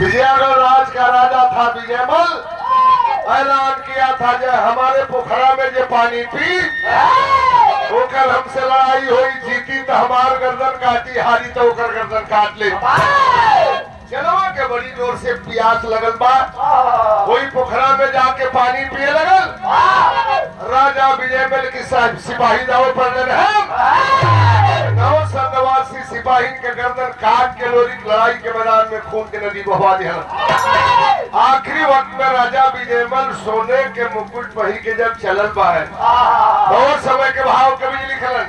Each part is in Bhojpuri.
विजयगढ़ राज का राजा था विजयमल। ऐलान किया था जो हमारे पोखरा में जो पानी पी ओकर हमसे लड़ाई हुई, जीती तो हमार गर्दन काटी, हारी तो ओकर गर्दन काट ले। चलवा के बड़ी जोर से प्यास लगल बा, वही पोखरा में जाके पानी पिए लगल। राजा विजयमल की सिपाही दाव पर नौ सन्नवासी सिपाही के गर्दन काट के लोरी लड़ाई के मैदान में खून के नदी बहवा दिया। आखिरी वक्त में राजा विजयमल सोने के मुकुट पहन के जब चलल बा है, बहुत समय के भाव कवि जी लिखलन।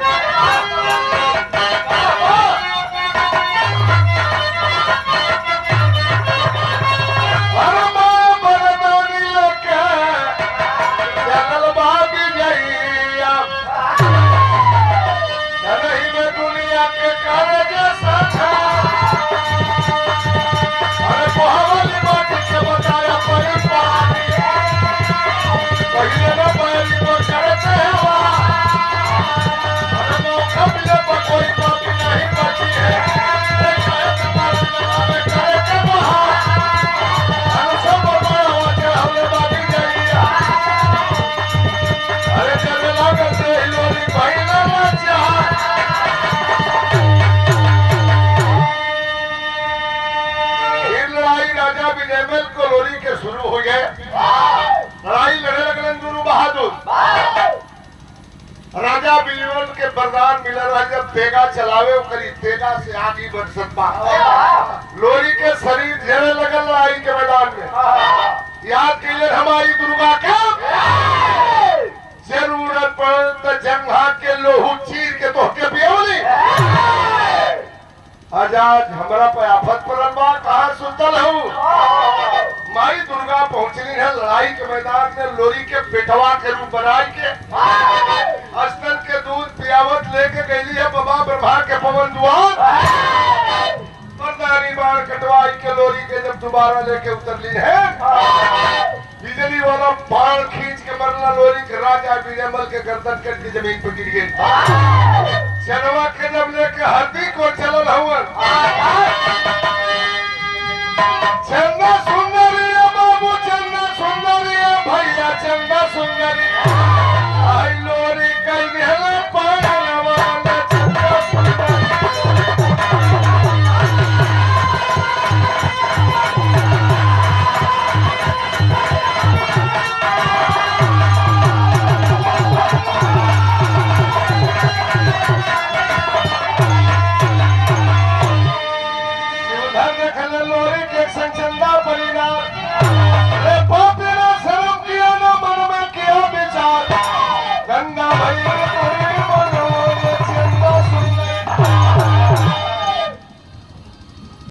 शुरू हो गए, लड़ाई लड़े लगलन दोनों बहादुर। राजा विजयमल के वरदान मिल रहा, जब तेगा चलावे करी तेगा से आगे बढ़ सकता। लोरी के शरीर झेड़े लगल लड़ाई के मैदान में। याद कीजिए हमारी दुर्गा के जरूरत पड़े तो जंघा के लोहू चीर के तो के पियोली। आज हमरा पे आफत पड़ल बा, कहा सुतल हूँ। माई दुर्गा पहुंचनी है लड़ाई के मैदान में, लोरी के पेटवा के रूप बनाई के अस्तर के दूध पियावत लेके गई है बाबा ब्रह्मा के पवन द्वार। मर्दानी बाण कटवाई के लोरी के जब दोबारा लेके उतरली है, बिजली वाला बाण खींच के मरला लोरी के राजा विजयमल के गर्दन कट के जमीन पर गिर गई। चनवा के जब लेके हरदी को चलल हुआ, चंदा सुंदरी बाबू चंदा सुंदरी भैया चंदा सुंदरी आई लोरी कई दिहले पानवा चंदा सुंदरी। लोरी के संग चंदा परिवार